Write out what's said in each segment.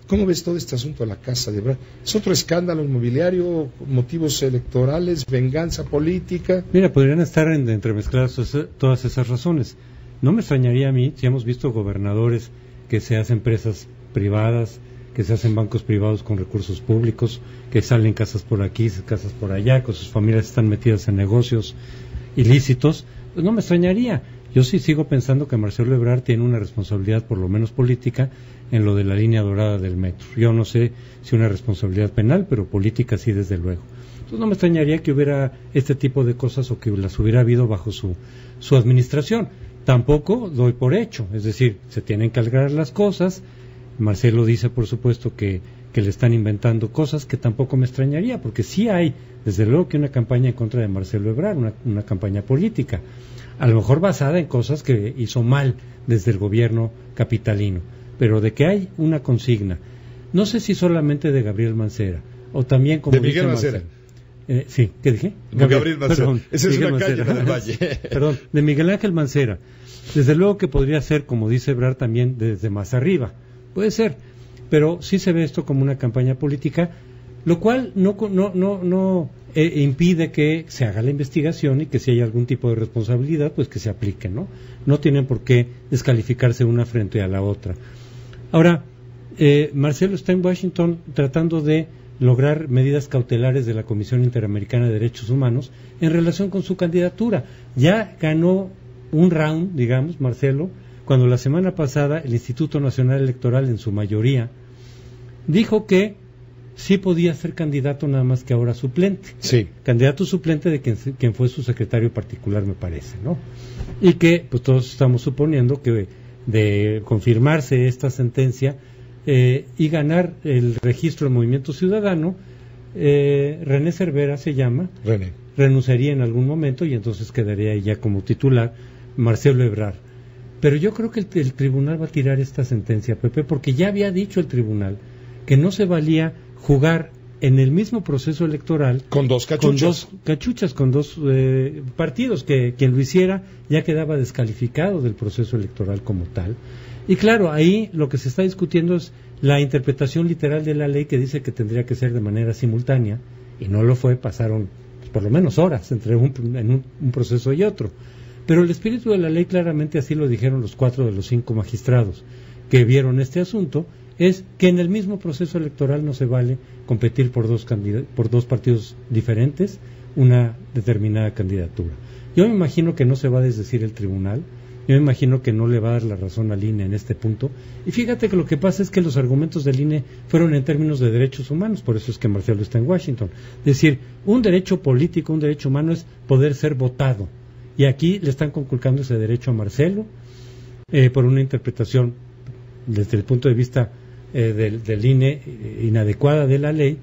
¿Cómo ves todo este asunto de la casa de Ebrard? ¿Es otro escándalo inmobiliario, motivos electorales, venganza política? Mira, podrían estar entremezcladas todas esas razones. No me extrañaría a mí si hemos visto gobernadores que se hacen empresas privadas, que se hacen bancos privados con recursos públicos, que salen casas por aquí, casas por allá, que sus familias están metidas en negocios ilícitos. Pues no me extrañaría. Yo sí sigo pensando que Marcelo Ebrard tiene una responsabilidad, por lo menos política, en lo de la línea dorada del metro. Yo no sé si una responsabilidad penal, pero política sí, desde luego. Entonces no me extrañaría que hubiera este tipo de cosas o que las hubiera habido bajo su administración. Tampoco doy por hecho, es decir, se tienen que aclarar las cosas. Marcelo dice, por supuesto, que le están inventando cosas, que tampoco me extrañaría, porque sí hay, desde luego, que una campaña en contra de Marcelo Ebrard, una campaña política, a lo mejor basada en cosas que hizo mal desde el gobierno capitalino, pero de que hay una consigna, no sé si solamente de Gabriel Mancera, o también como de Miguel Mancera. Sí, ¿qué dije? Gabriel Mancera. Perdón, esa es Miguel una Mancera. calle del Valle. Perdón, de Miguel Ángel Mancera. Desde luego que podría ser, como dice Ebrard, también desde más arriba. Puede ser, pero sí se ve esto como una campaña política, lo cual no impide que se haga la investigación y que si hay algún tipo de responsabilidad, pues que se aplique, ¿no? No tienen por qué descalificarse una frente a la otra. Ahora, Marcelo está en Washington tratando de lograr medidas cautelares de la Comisión Interamericana de Derechos Humanos en relación con su candidatura. Ya ganó un round, digamos, Marcelo, cuando la semana pasada el Instituto Nacional Electoral, en su mayoría, dijo que sí podía ser candidato, nada más que ahora suplente. Sí. Candidato suplente de quien fue su secretario particular, me parece, ¿no? Y que, pues todos estamos suponiendo que de confirmarse esta sentencia y ganar el registro del Movimiento Ciudadano, René Cervera se llama, renunciaría en algún momento y entonces quedaría ya como titular Marcelo Ebrard. Pero yo creo que el tribunal va a tirar esta sentencia, Pepe, porque ya había dicho el tribunal que no se valía jugar en el mismo proceso electoral con dos cachuchas, con dos partidos, que quien lo hiciera ya quedaba descalificado del proceso electoral como tal. Y claro, ahí lo que se está discutiendo es la interpretación literal de la ley, que dice que tendría que ser de manera simultánea, y no lo fue. Pasaron pues, por lo menos horas entre un proceso y otro. Pero el espíritu de la ley, claramente así lo dijeron los 4 de los 5 magistrados que vieron este asunto, es que en el mismo proceso electoral no se vale competir por dos partidos diferentes una determinada candidatura. Yo me imagino que no se va a desdecir el tribunal, yo me imagino que no le va a dar la razón al INE en este punto, y fíjate que lo que pasa es que los argumentos del INE fueron en términos de derechos humanos, por eso es que Marcelo está en Washington. Es decir, un derecho político, un derecho humano es poder ser votado, y aquí le están conculcando ese derecho a Marcelo por una interpretación desde el punto de vista del INE inadecuada de la ley,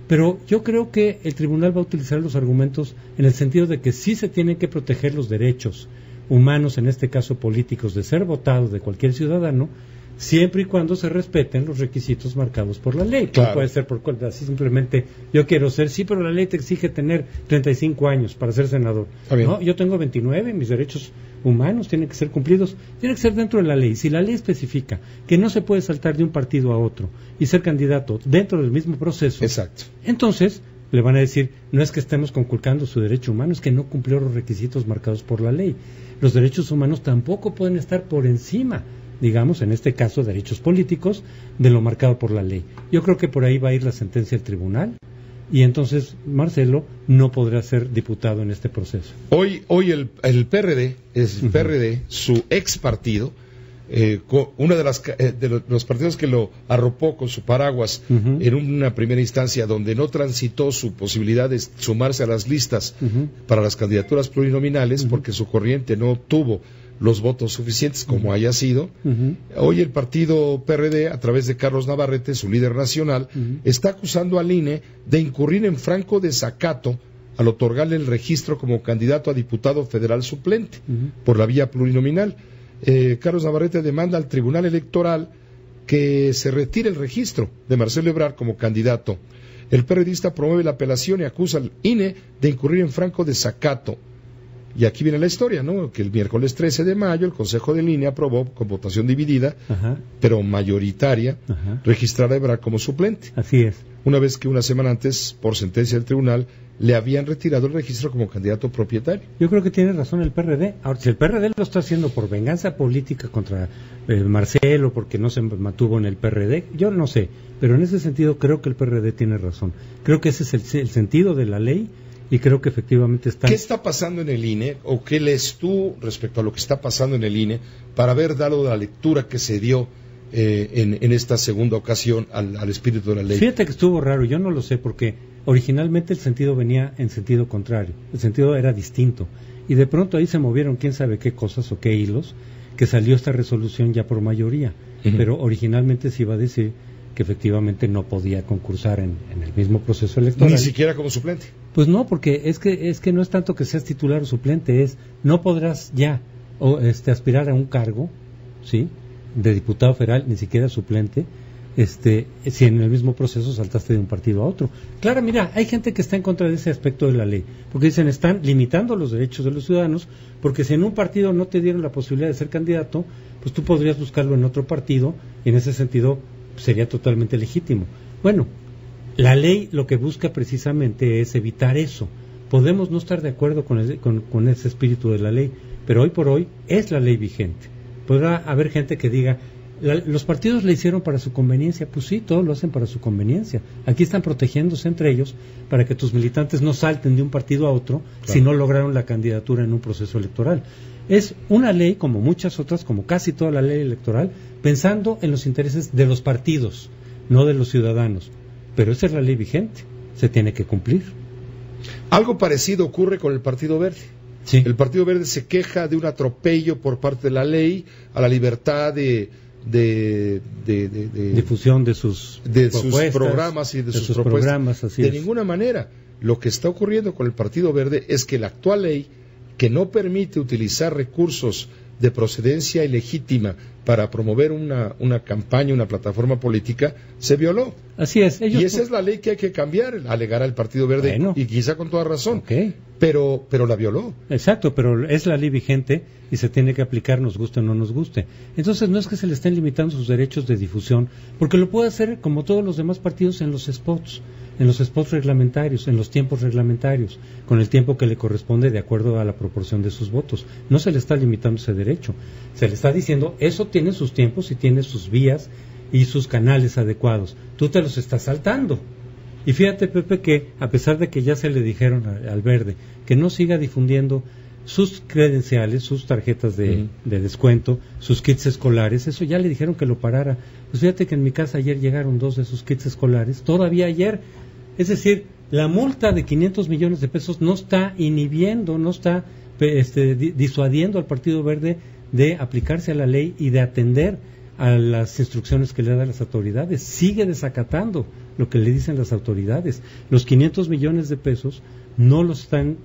pero yo creo que el tribunal va a utilizar los argumentos en el sentido de que sí se tienen que proteger los derechos humanos, en este caso políticos, de ser votados de cualquier ciudadano, siempre y cuando se respeten los requisitos marcados por la ley. Claro. No puede ser por cuenta, así simplemente yo quiero ser, sí, pero la ley te exige tener 35 años para ser senador. No, yo tengo 29, mis derechos humanos tienen que ser cumplidos, tienen que ser dentro de la ley. Si la ley especifica que no se puede saltar de un partido a otro y ser candidato dentro del mismo proceso, exacto, entonces le van a decir, no es que estemos conculcando su derecho humano, es que no cumplió los requisitos marcados por la ley. Los derechos humanos tampoco pueden estar por encima, digamos, en este caso, derechos políticos, de lo marcado por la ley. Yo creo que por ahí va a ir la sentencia del tribunal, y entonces Marcelo no podrá ser diputado en este proceso. Hoy el PRD, PRD, su ex partido, uno de los partidos que lo arropó con su paraguas en una primera instancia, donde no transitó su posibilidad de sumarse a las listas para las candidaturas plurinominales, porque su corriente no tuvo los votos suficientes como haya sido. Hoy el partido PRD, a través de Carlos Navarrete, su líder nacional, está acusando al INE de incurrir en franco desacato al otorgarle el registro como candidato a diputado federal suplente por la vía plurinominal. Carlos Navarrete demanda al Tribunal Electoral que se retire el registro de Marcelo Ebrard como candidato. El periodista promueve la apelación y acusa al INE de incurrir en franco desacato. Y aquí viene la historia, ¿no? Que el miércoles 13 de mayo el Consejo de Línea aprobó con votación dividida, pero mayoritaria, registrar a Ebrard como suplente. Así es. Una vez que una semana antes, por sentencia del tribunal, le habían retirado el registro como candidato propietario. Yo creo que tiene razón el PRD. Ahora, si el PRD lo está haciendo por venganza política contra Marcelo, porque no se mantuvo en el PRD, yo no sé, pero en ese sentido creo que el PRD tiene razón. Creo que ese es el sentido de la ley y creo que efectivamente está... ¿Qué está pasando en el INE o qué lees tú respecto a lo que está pasando en el INE para haber dado la lectura que se dio en esta segunda ocasión al espíritu de la ley? Fíjate que estuvo raro, yo no lo sé porque originalmente el sentido venía en sentido contrario, el sentido era distinto y de pronto ahí se movieron quién sabe qué cosas o qué hilos que salió esta resolución ya por mayoría, pero originalmente se iba a decir que efectivamente no podía concursar en el mismo proceso electoral. Ni siquiera como suplente. Pues no, porque es que no es tanto que seas titular o suplente, es no podrás ya aspirar a un cargo, ¿sí?, de diputado federal, ni siquiera suplente, si en el mismo proceso saltaste de un partido a otro. Claro, mira, hay gente que está en contra de ese aspecto de la ley, porque dicen están limitando los derechos de los ciudadanos, porque si en un partido no te dieron la posibilidad de ser candidato, pues tú podrías buscarlo en otro partido, y en ese sentido sería totalmente legítimo. Bueno, la ley lo que busca precisamente es evitar eso. Podemos no estar de acuerdo con ese espíritu de la ley, pero hoy por hoy es la ley vigente. Podrá haber gente que diga, los partidos le hicieron para su conveniencia. Pues sí, todos lo hacen para su conveniencia. Aquí están protegiéndose entre ellos para que tus militantes no salten de un partido a otro, claro, si no lograron la candidatura en un proceso electoral. Es una ley, como muchas otras, como casi toda la ley electoral, pensando en los intereses de los partidos, no de los ciudadanos. Pero esa es la ley vigente, se tiene que cumplir. Algo parecido ocurre con el Partido Verde. Sí. El Partido Verde se queja de un atropello por parte de la ley a la libertad de difusión de sus programas y de sus propuestas. Así de es. Ninguna manera. Lo que está ocurriendo con el Partido Verde es que la actual ley, que no permite utilizar recursos de procedencia ilegítima para promover una campaña, una plataforma política, se violó. Así es. Y esa es la ley que hay que cambiar, alegará el Partido Verde, bueno, y quizá con toda razón. Okay. Pero la violó. Exacto, pero es la ley vigente y se tiene que aplicar, nos guste o no nos guste. Entonces no es que se le estén limitando sus derechos de difusión, porque lo puede hacer como todos los demás partidos en los spots reglamentarios, en los tiempos reglamentarios, con el tiempo que le corresponde de acuerdo a la proporción de sus votos. No se le está limitando ese derecho, se le está diciendo, eso tiene sus tiempos y tiene sus vías y sus canales adecuados. Tú te los estás saltando. Y fíjate, Pepe, que a pesar de que ya se le dijeron al Verde que no siga difundiendo sus credenciales, sus tarjetas de descuento, sus kits escolares, eso ya le dijeron que lo parara. Pues fíjate que en mi casa ayer llegaron 2 de esos kits escolares, todavía ayer. Es decir, la multa de 500 millones de pesos no está inhibiendo, no está disuadiendo al Partido Verde de aplicarse a la ley y de atender a las instrucciones que le dan las autoridades. Sigue desacatando lo que le dicen las autoridades. Los 500 millones de pesos no los están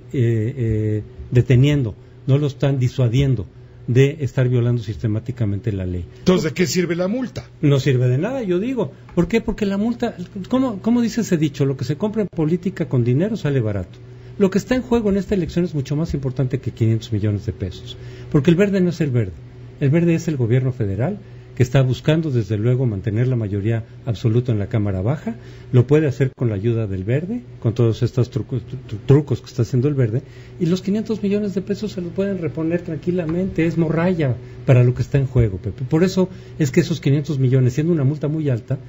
deteniendo, no lo están disuadiendo de estar violando sistemáticamente la ley. Entonces, ¿de qué sirve la multa? No sirve de nada, yo digo. ¿Por qué? Porque la multa, ¿cómo dice ese dicho? Lo que se compra en política con dinero sale barato. Lo que está en juego en esta elección es mucho más importante que 500 millones de pesos. Porque el Verde no es el Verde. El Verde es el gobierno federal, que está buscando desde luego mantener la mayoría absoluta en la Cámara Baja. Lo puede hacer con la ayuda del Verde, con todos estos trucos que está haciendo el Verde, y los 500 millones de pesos se lo pueden reponer tranquilamente. Es morralla para lo que está en juego, Pepe. Por eso es que esos 500 millones, siendo una multa muy alta,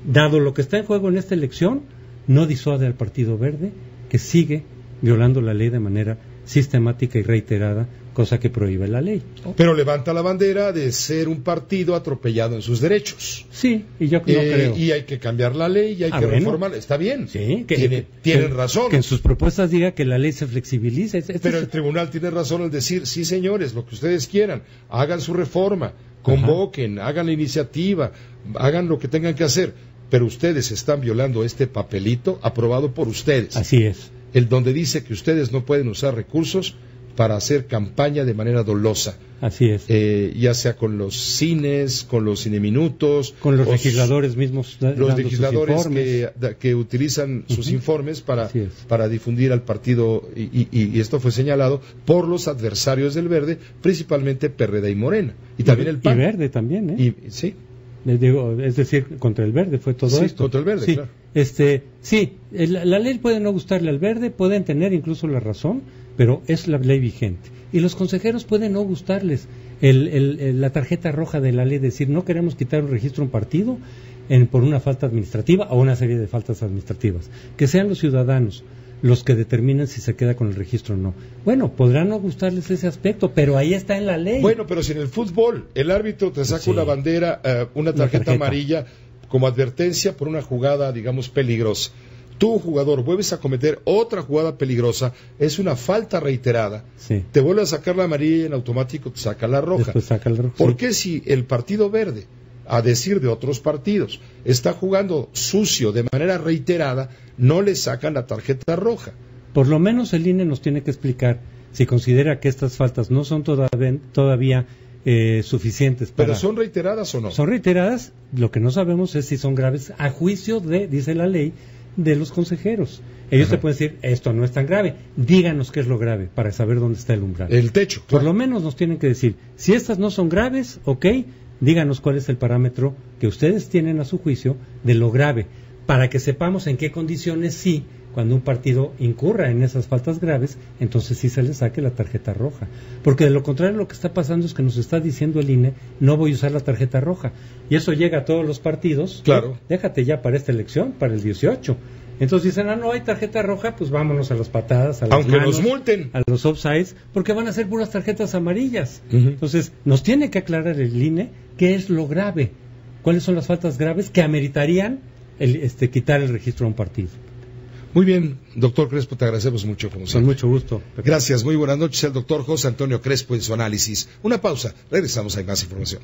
dado lo que está en juego en esta elección, no disuade al Partido Verde, que sigue violando la ley de manera sistemática y reiterada, cosa que prohíbe la ley. Pero levanta la bandera de ser un partido atropellado en sus derechos. Sí, y yo no creo. Y hay que cambiar la ley y hay que reformarla. Está bien. Sí, tienen razón. Que en sus propuestas diga que la ley se flexibilice. Pero el tribunal tiene razón al decir, sí señores, lo que ustedes quieran, hagan su reforma, convoquen, hagan la iniciativa, hagan lo que tengan que hacer, pero ustedes están violando este papelito aprobado por ustedes. Así es. El donde dice que ustedes no pueden usar recursos para hacer campaña de manera dolosa. Así es. Ya sea con los cines, con los cineminutos, con los legisladores mismos, los legisladores que utilizan sus informes para difundir al partido, y esto fue señalado por los adversarios del Verde, principalmente PRD y Morena, y también el PAN. Y Verde también, ¿eh? Sí. Es decir, contra el Verde fue todo esto. Sí, contra el Verde, claro. La ley puede no gustarle al Verde, pueden tener incluso la razón, pero es la ley vigente. Y los consejeros pueden no gustarles la tarjeta roja de la ley, decir, no queremos quitar un registro a un partido por una falta administrativa o una serie de faltas administrativas. Que sean los ciudadanos los que determinen si se queda con el registro o no. Bueno, podrán no gustarles ese aspecto, pero ahí está en la ley. Bueno, pero si en el fútbol el árbitro te saca una bandera, una tarjeta amarilla como advertencia por una jugada, digamos, peligrosa. Tú, jugador, vuelves a cometer otra jugada peligrosa, es una falta reiterada, te vuelve a sacar la amarilla y en automático te saca la roja. Después saca la roja. ¿Por qué si el partido verde, a decir de otros partidos, está jugando sucio de manera reiterada, no le sacan la tarjeta roja? Por lo menos el INE nos tiene que explicar si considera que estas faltas no son todavía suficientes para... ¿Pero son reiteradas o no? Son reiteradas, lo que no sabemos es si son graves a juicio de, dice la ley, de los consejeros. Ellos te pueden decir, esto no es tan grave, díganos qué es lo grave para saber dónde está el umbral. El techo. Claro. Por lo menos nos tienen que decir, si estas no son graves, ok, díganos cuál es el parámetro que ustedes tienen a su juicio de lo grave, para que sepamos en qué condiciones sí, cuando un partido incurra en esas faltas graves, entonces sí se le saque la tarjeta roja. Porque de lo contrario lo que está pasando es que nos está diciendo el INE, no voy a usar la tarjeta roja. Y eso llega a todos los partidos. Claro. Déjate ya para esta elección, para el 18. Entonces dicen, no hay tarjeta roja, pues vámonos a las patadas, a las aunque manos, nos multen, a los offsides, porque van a ser puras tarjetas amarillas. Entonces nos tiene que aclarar el INE qué es lo grave, cuáles son las faltas graves que ameritarían quitar el registro a un partido. Muy bien, doctor Crespo, te agradecemos mucho, como siempre. Con mucho gusto. Gracias, muy buenas noches, el doctor José Antonio Crespo en su análisis. Una pausa, regresamos, hay más información.